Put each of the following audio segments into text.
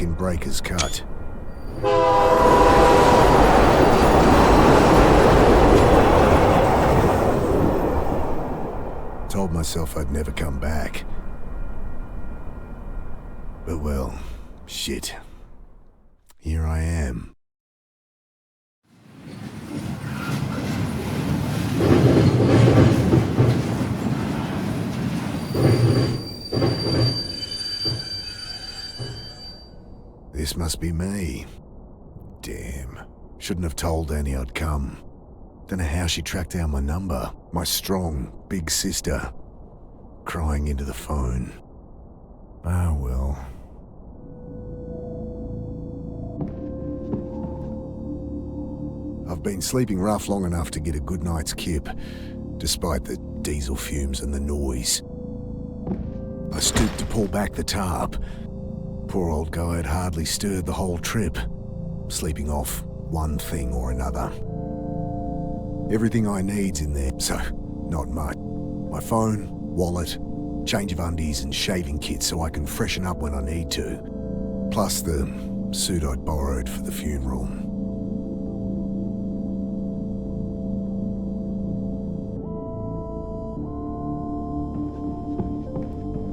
second breaker's cut. Told myself I'd never come back. But well, shit. Here I am. This must be me. Damn. Shouldn't have told Annie I'd come. Don't know how she tracked down my number. My strong, big sister. Crying into the phone. Ah, well. I've been sleeping rough long enough to get a good night's kip, despite the diesel fumes and the noise. I stooped to pull back the tarp. Poor old guy had hardly stirred the whole trip, sleeping off one thing or another. Everything I need's in there, so not much. My phone, wallet, change of undies and shaving kit so I can freshen up when I need to. Plus the suit I'd borrowed for the funeral.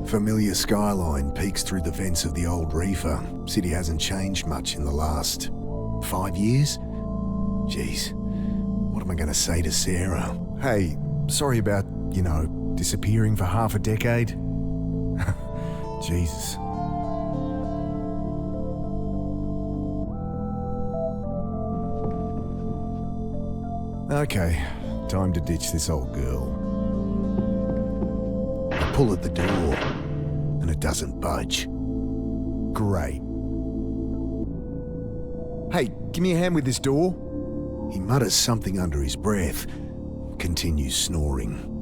Familiar skyline peeks through the vents of the old reefer. City hasn't changed much in the last 5 years? Jeez, what am I going to say to Sarah? Hey, sorry about, disappearing for half a decade. Jesus. Okay, time to ditch this old girl. I pull at the door, and it doesn't budge. Great. Hey, give me a hand with this door. He mutters something under his breath, continues snoring.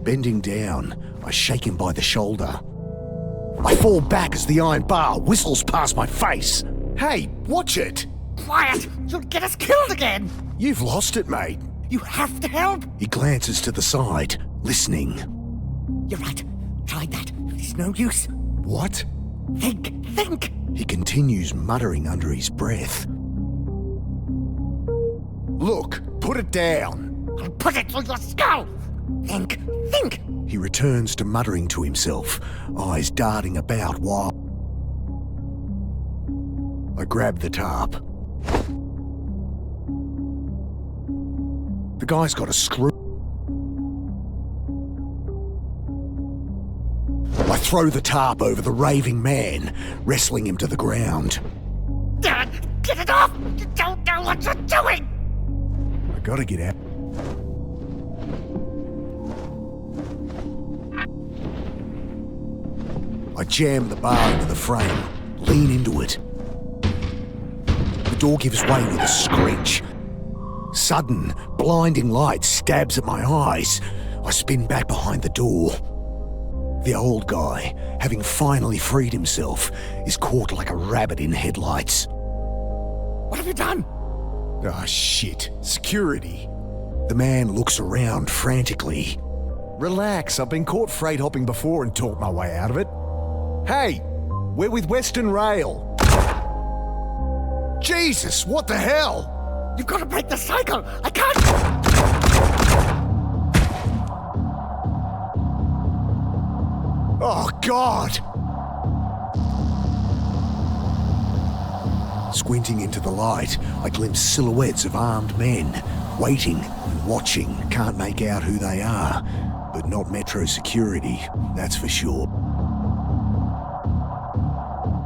Bending down, I shake him by the shoulder. I fall back as the iron bar whistles past my face. Hey, watch it! Quiet! You'll get us killed again! You've lost it, mate. You have to help! He glances to the side, listening. You're right. Tried that. It's no use. What? Think! He continues muttering under his breath. Look, put it down. I'll put it through your skull! Think! He returns to muttering to himself, eyes darting about while I grab the tarp. The guy's got a screw. I throw the tarp over the raving man, wrestling him to the ground. Dad, get it off! You don't know what you're doing! I gotta get out. I jam the bar into the frame, lean into it. The door gives way with a screech. Sudden, blinding light stabs at my eyes. I spin back behind the door. The old guy, having finally freed himself, is caught like a rabbit in headlights. What have you done? Ah, shit. Security. The man looks around frantically. Relax, I've been caught freight hopping before and talked my way out of it. Hey, we're with Western Rail. Jesus, what the hell? You've got to break the cycle! I can't! Oh, God! Squinting into the light, I glimpse silhouettes of armed men, waiting and watching. Can't make out who they are, but not Metro security, that's for sure.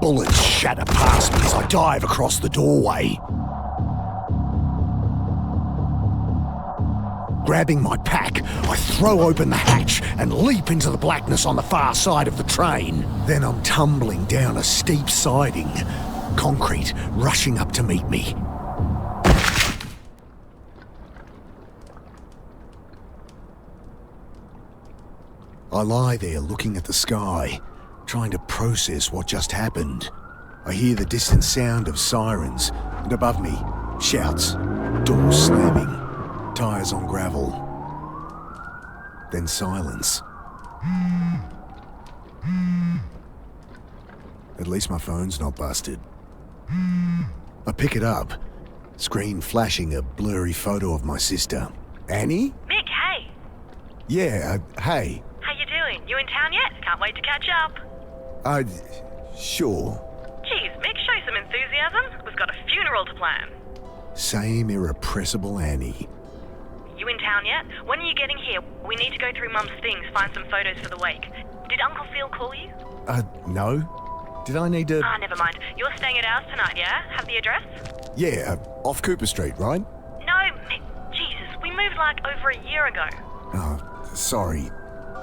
Bullets shatter past me as I dive across the doorway. Grabbing my pack, I throw open the hatch and leap into the blackness on the far side of the train. Then I'm tumbling down a steep siding, concrete rushing up to meet me. I lie there looking at the sky, trying to process what just happened. I hear the distant sound of sirens, and above me, shouts, doors slamming, Tires on gravel. Then silence. At least my phone's not busted. I pick it up. Screen flashing a blurry photo of my sister. Annie? Mick, hey. Yeah, hey. How you doing? You in town yet? Can't wait to catch up. Sure. Geez, Mick, show some enthusiasm. We've got a funeral to plan. Same irrepressible Annie. You in town yet? When are you getting here? We need to go through Mum's things, find some photos for the wake. Did Uncle Phil call you? No. Did I need to... Never mind. You're staying at ours tonight, yeah? Have the address? Yeah, off Cooper Street, right? No, Mick. Jesus, we moved like over a year ago. Oh, sorry.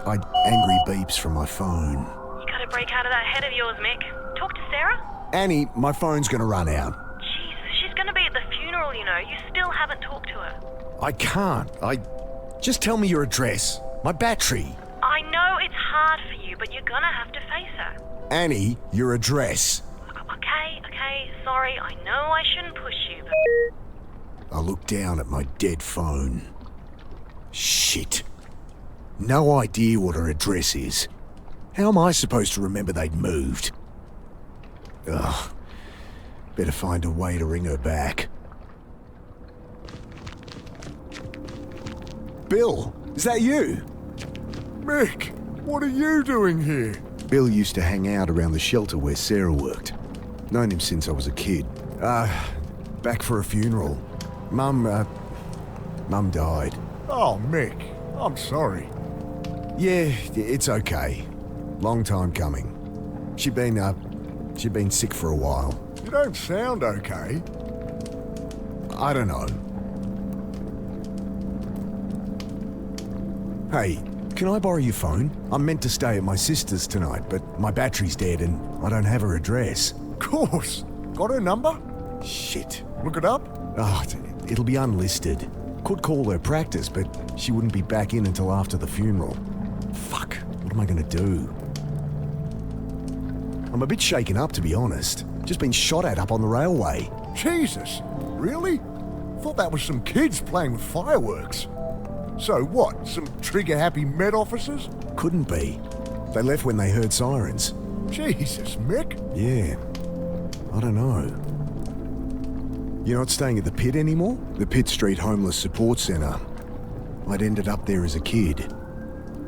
I angry beeps from my phone. You gotta break out of that head of yours, Mick. Talk to Sarah? Annie, my phone's gonna run out. Jesus, she's gonna be at the funeral, you know. You still haven't talked to her. I can't. Just tell me your address. My battery. I know it's hard for you, but you're gonna have to face her. Annie, your address. Okay, sorry. I know I shouldn't push you, but... I look down at my dead phone. Shit. No idea what her address is. How am I supposed to remember they'd moved? Ugh. Better find a way to ring her back. Bill, is that you? Mick, what are you doing here? Bill used to hang out around the shelter where Sarah worked. Known him since I was a kid. Back for a funeral. Mum died. Oh, Mick, I'm sorry. Yeah, it's okay. Long time coming. She'd been sick for a while. You don't sound okay. I don't know. Hey, can I borrow your phone? I'm meant to stay at my sister's tonight, but my battery's dead and I don't have her address. Of course. Got her number? Shit. Look it up? Oh, it'll be unlisted. Could call her practice, but she wouldn't be back in until after the funeral. Fuck, what am I gonna do? I'm a bit shaken up, to be honest. Just been shot at up on the railway. Jesus, really? Thought that was some kids playing with fireworks. So what, some trigger-happy Met officers? Couldn't be. They left when they heard sirens. Jesus, Mick. Yeah, I don't know. You're not staying at the pit anymore? The Pitt Street Homeless Support Centre. I'd ended up there as a kid.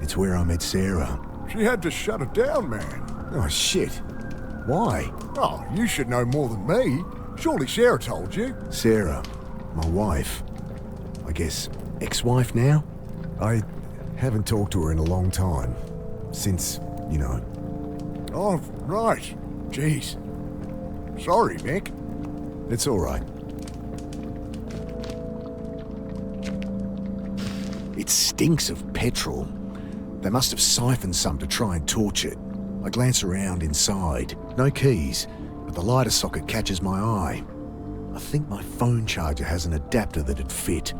It's where I met Sarah. She had to shut it down, man. Oh, shit. Why? Oh, you should know more than me. Surely Sarah told you. Sarah, my wife. I guess ex-wife now? I haven't talked to her in a long time. Since, you know. Oh, right. Jeez. Sorry, Mick. It's all right. It stinks of petrol. They must have siphoned some to try and torch it. I glance around inside. No keys, but the lighter socket catches my eye. I think my phone charger has an adapter that'd fit.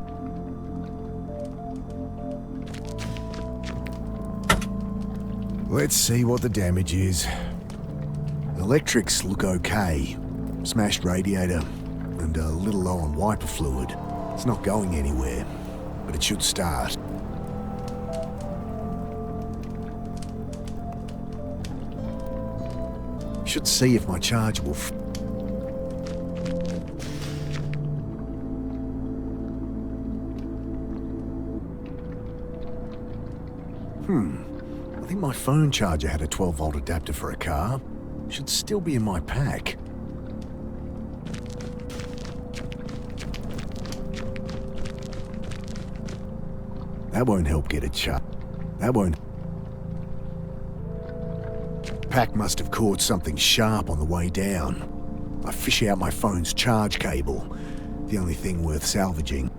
Let's see what the damage is. Electrics look okay. Smashed radiator and a little low on wiper fluid. It's not going anywhere, but it should start. Should see if my charger will I think my phone charger had a 12-volt adapter for a car. Should still be in my pack. That won't help get it shut. That won't. Pack must have caught something sharp on the way down. I fish out my phone's charge cable, the only thing worth salvaging.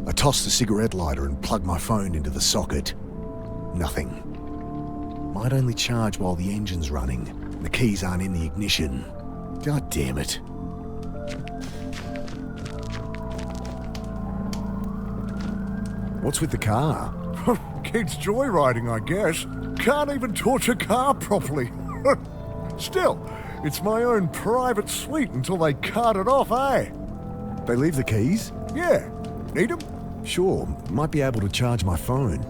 I toss the cigarette lighter and plug my phone into the socket. Nothing. Might only charge while the engine's running. The keys aren't in the ignition. God damn it. What's with the car? Kids joyriding, I guess. Can't even torch a car properly. Still, It's my own private suite until they cart it off, eh? They leave the keys? Yeah. Need 'em? Sure, might be able to charge my phone.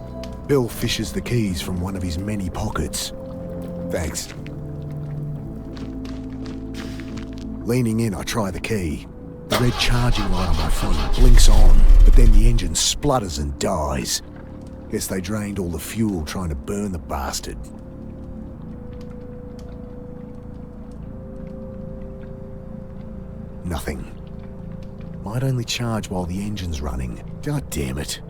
Bill fishes the keys from one of his many pockets. Thanks. Leaning in, I try the key. The red charging light on my phone blinks on, but then the engine splutters and dies. Guess they drained all the fuel trying to burn the bastard. Nothing. Might only charge while the engine's running. God damn it.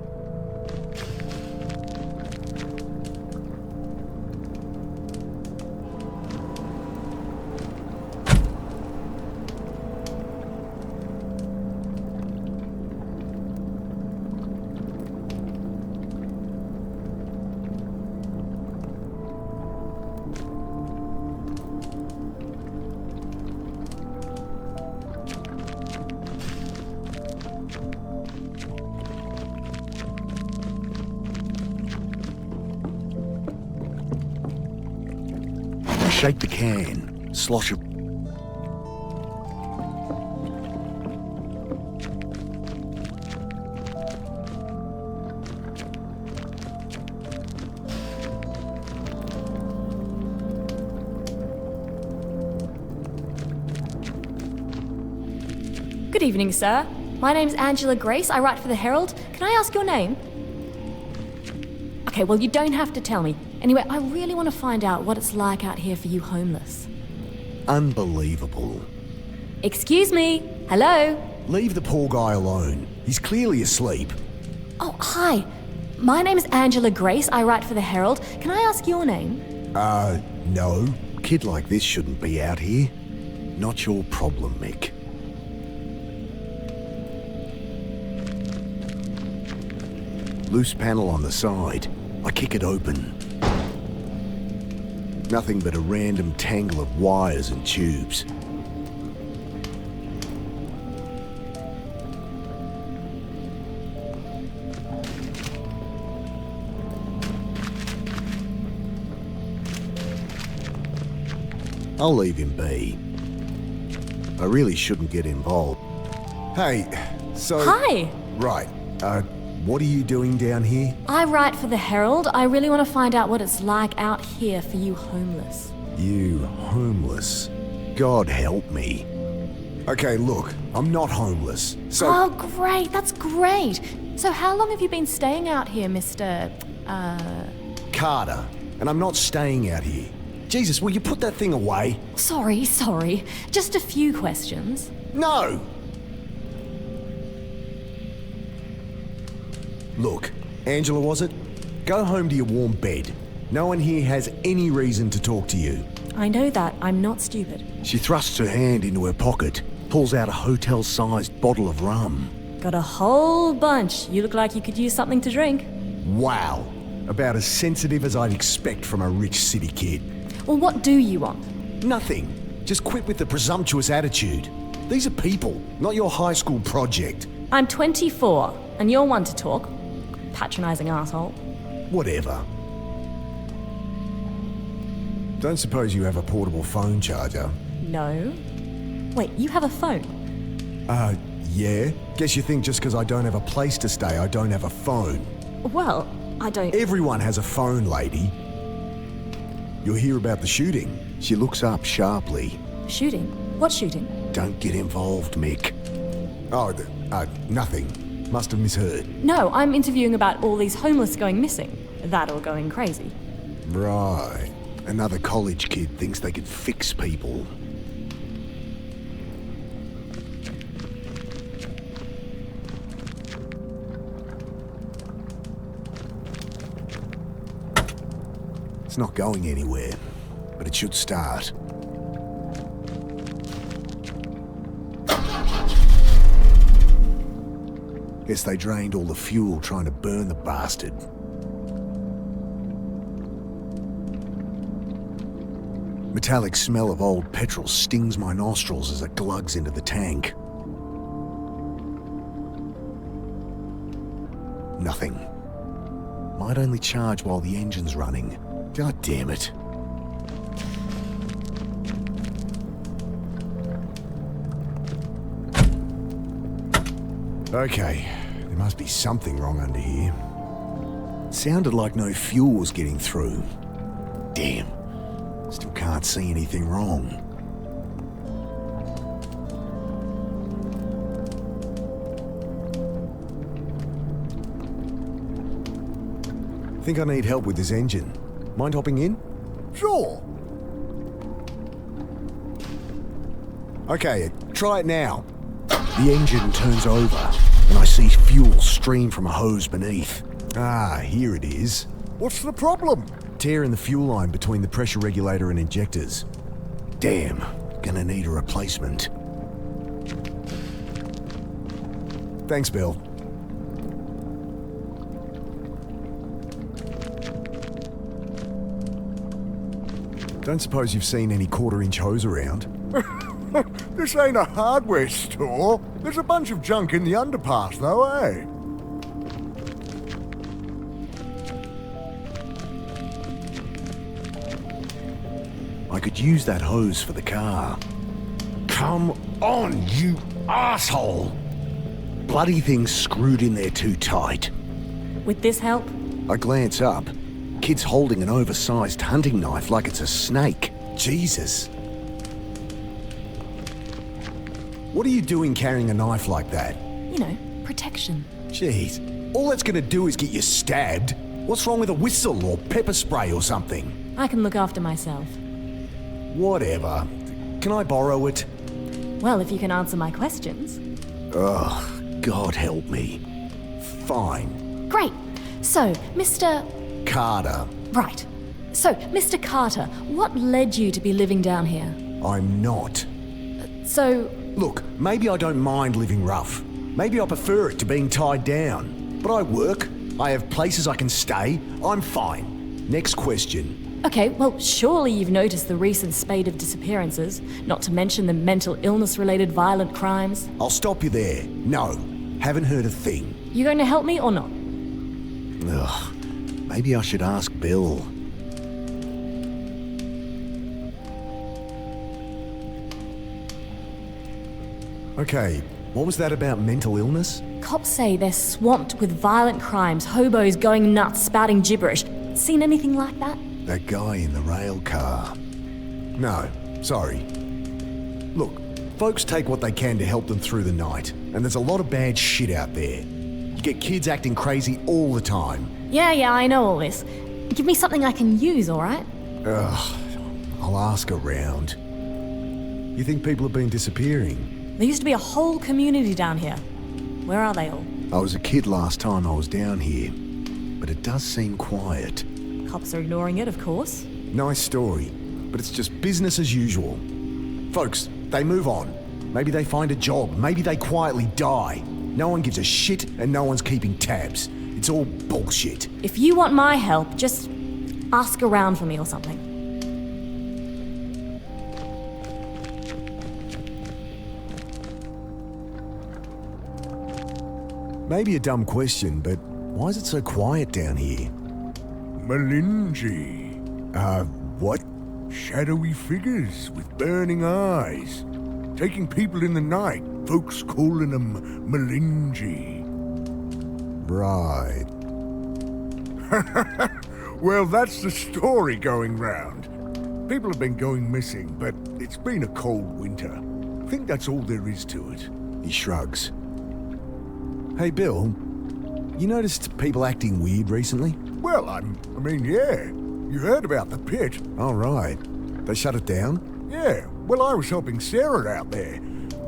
Shake the can, slosh it. Good evening, sir. My name's Angela Grace. I write for the Herald. Can I ask your name? Okay, well, you don't have to tell me. Anyway, I really want to find out what it's like out here for you homeless. Unbelievable. Excuse me? Hello? Leave the poor guy alone. He's clearly asleep. Oh, hi. My name's Angela Grace. I write for the Herald. Can I ask your name? No. Kid like this shouldn't be out here. Not your problem, Mick. Loose panel on the side. I kick it open. Nothing but a random tangle of wires and tubes. I'll leave him be. I really shouldn't get involved. Hey, so... Hi. Right, what are you doing down here? I write for the Herald. I really want to find out what it's like out here for you homeless. You homeless? God help me. Okay, look, I'm not homeless, so... Oh, great. That's great. So how long have you been staying out here, Mr. Carter, and I'm not staying out here. Jesus, will you put that thing away? Sorry. Just a few questions. No! Look, Angela, was it? Go home to your warm bed. No one here has any reason to talk to you. I know that. I'm not stupid. She thrusts her hand into her pocket, pulls out a hotel-sized bottle of rum. Got a whole bunch. You look like you could use something to drink. Wow. About as sensitive as I'd expect from a rich city kid. Well, what do you want? Nothing. Just quit with the presumptuous attitude. These are people, not your high school project. I'm 24, and you're one to talk. Patronizing asshole. Whatever. Don't suppose you have a portable phone charger? No. Wait, you have a phone? Yeah. Guess you think just because I don't have a place to stay, I don't have a phone. Well, I don't... Everyone has a phone, lady. You'll hear about the shooting. She looks up sharply. Shooting? What shooting? Don't get involved, Mick. Oh, nothing. Must have misheard. No, I'm interviewing about all these homeless going missing. That or going crazy. Right. Another college kid thinks they can fix people. It's not going anywhere, but it should start. Guess they drained all the fuel trying to burn the bastard. Metallic smell of old petrol stings my nostrils as it glugs into the tank. Nothing. Might only charge while the engine's running. God damn it. Okay, there must be something wrong under here. Sounded like no fuel was getting through. Damn. Still can't see anything wrong. Think I need help with this engine. Mind hopping in? Sure. Okay, try it now. The engine turns over, and I see fuel stream from a hose beneath. Ah, here it is. What's the problem? Tear in the fuel line between the pressure regulator and injectors. Damn, gonna need a replacement. Thanks, Bill. Don't suppose you've seen any quarter-inch hose around? This ain't a hardware store. There's a bunch of junk in the underpass, though, eh? I could use that hose for the car. Come on, you asshole! Bloody thing's screwed in there too tight. With this help? I glance up. Kid's holding an oversized hunting knife like it's a snake. Jesus. What are you doing carrying a knife like that? You know, protection. Jeez. All that's gonna do is get you stabbed. What's wrong with a whistle or pepper spray or something? I can look after myself. Whatever. Can I borrow it? Well, if you can answer my questions. Ugh, God help me. Fine. Great. So, Mr. Carter. Right. So, Mr. Carter, what led you to be living down here? I'm not. So, Look, maybe I don't mind living rough. Maybe I prefer it to being tied down. But I work. I have places I can stay. I'm fine. Next question. okay, well, surely you've noticed the recent spate of disappearances, not to mention the mental illness-related violent crimes. I'll stop you there. No, haven't heard a thing. You going to help me or not? Ugh, maybe I should ask Bill. Okay, what was that about mental illness? Cops say they're swamped with violent crimes, hobos going nuts, spouting gibberish. Seen anything like that? That guy in the rail car. No, sorry. Look, folks take what they can to help them through the night, and there's a lot of bad shit out there. You get kids acting crazy all the time. Yeah, I know all this. Give me something I can use, all right? Ugh, I'll ask around. You think people have been disappearing? There used to be a whole community down here. Where are they all? I was a kid last time I was down here, but it does seem quiet. Cops are ignoring it, of course. Nice story, but it's just business as usual. Folks, they move on. Maybe they find a job, maybe they quietly die. No one gives a shit and no one's keeping tabs. It's all bullshit. If you want my help, just ask around for me or something. Maybe a dumb question, but why is it so quiet down here? Malinji. What? Shadowy figures with burning eyes. Taking people in the night. Folks calling them Malinji. Right. Well, that's the story going round. People have been going missing, but it's been a cold winter. I think that's all there is to it. He shrugs. Hey, Bill, you noticed people acting weird recently? Well, I mean, yeah. You heard about the pit. Oh, right. They shut it down? Yeah, well, I was helping Sarah out there.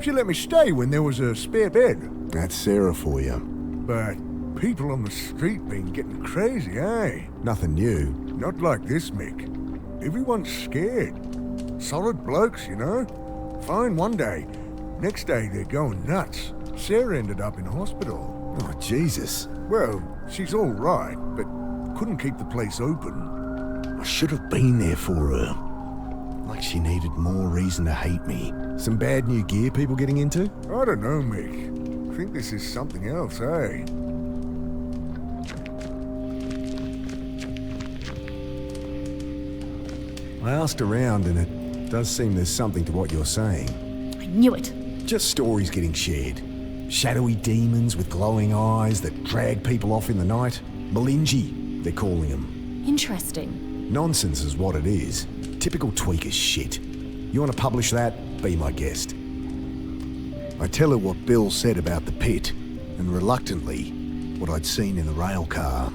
She let me stay when there was a spare bed. That's Sarah for you. But people on the street been getting crazy, eh? Nothing new. Not like this, Mick. Everyone's scared. Solid blokes, you know? Fine one day. Next day, they're going nuts. Sarah ended up in hospital. Oh, Jesus. Well, she's all right, but couldn't keep the place open. I should have been there for her. Like she needed more reason to hate me. Some bad new gear people getting into? I don't know, Mick. I think this is something else, eh? I asked around and it does seem there's something to what you're saying. I knew it. Just stories getting shared. Shadowy demons with glowing eyes that drag people off in the night. Malinji, they're calling them. Interesting. Nonsense is what it is. Typical tweaker shit. You want to publish that? Be my guest. I tell her what Bill said about the pit, and reluctantly, what I'd seen in the rail car.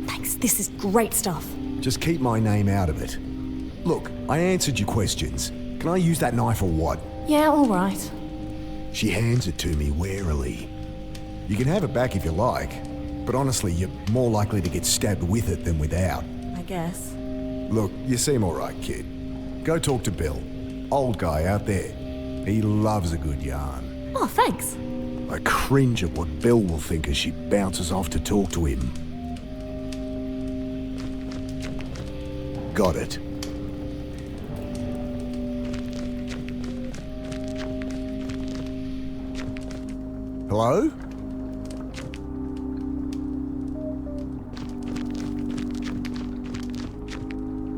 Thanks, this is great stuff. Just keep my name out of it. Look, I answered your questions. Can I use that knife or what? Yeah, all right. She hands it to me warily. You can have it back if you like, but honestly, you're more likely to get stabbed with it than without. I guess. Look, you seem alright, kid. Go talk to Bill. Old guy out there. He loves a good yarn. Oh, thanks. I cringe at what Bill will think as she bounces off to talk to him. Got it. Hello?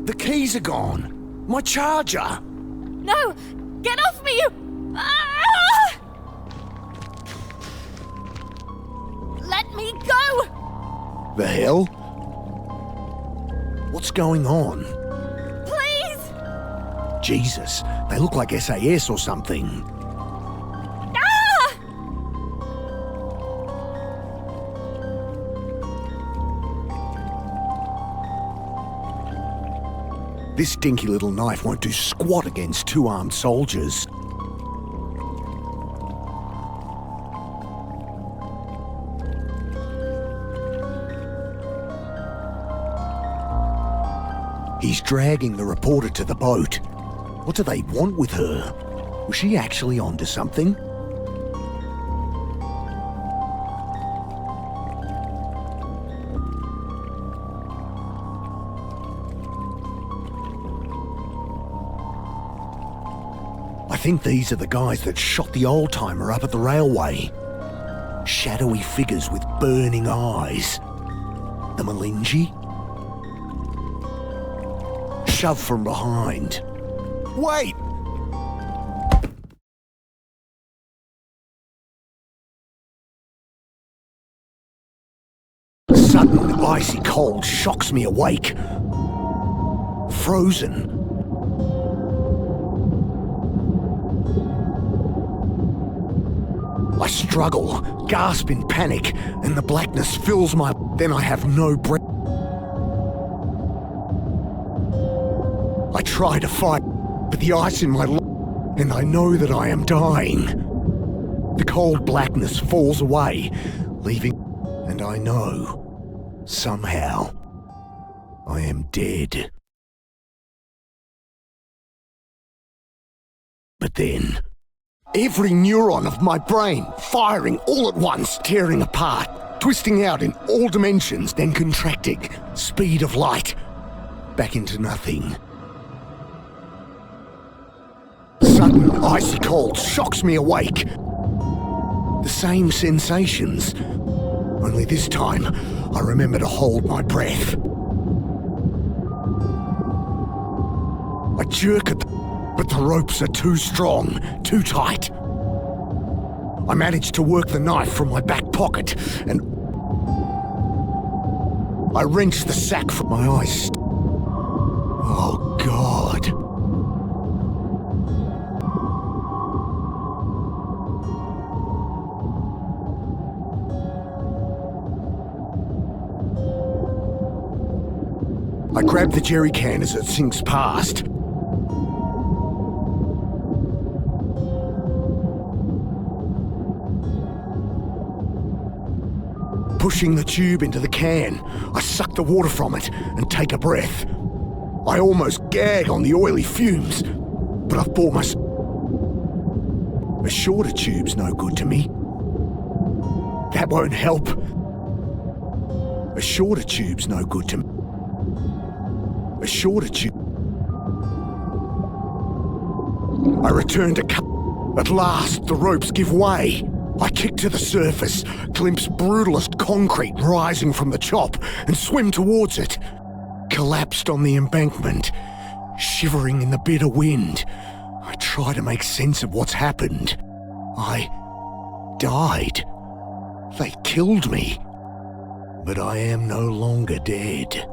The keys are gone. My charger. No! Get off me, you! Ah! Let me go! The hell? What's going on? Please! Jesus, they look like SAS or something. Ah! This dinky little knife won't do squat against two armed soldiers. He's dragging the reporter to the boat. What do they want with her? Was she actually onto something? I think these are the guys that shot the old-timer up at the railway. Shadowy figures with burning eyes. The Malinji? Shove from behind. Wait! A sudden icy cold shocks me awake. Frozen. I struggle, gasp in panic, and the blackness fills my... Then I have no breath. I try to fight, but the ice in my lungs, and I know that I am dying. The cold blackness falls away, leaving... And I know, somehow, I am dead. But then... Every neuron of my brain firing all at once, tearing apart, twisting out in all dimensions, then contracting, speed of light, back into nothing. Sudden icy cold shocks me awake. The same sensations, only this time I remember to hold my breath. I jerk at but the ropes are too strong, too tight. I manage to work the knife from my back pocket, and I wrench the sack from my eyes. Oh, God. I grab the jerry can as it sinks past. Pushing the tube into the can, I suck the water from it and take a breath. I almost gag on the oily fumes, but I've bought myself... A shorter tube's no good to me. That won't help. A shorter tube's no good to me. A shorter tube... I return to cut. At last, the ropes give way. I kick to the surface, glimpse brutalist concrete rising from the chop, and swim towards it. Collapsed on the embankment, shivering in the bitter wind, I try to make sense of what's happened. I died. They killed me. But I am no longer dead.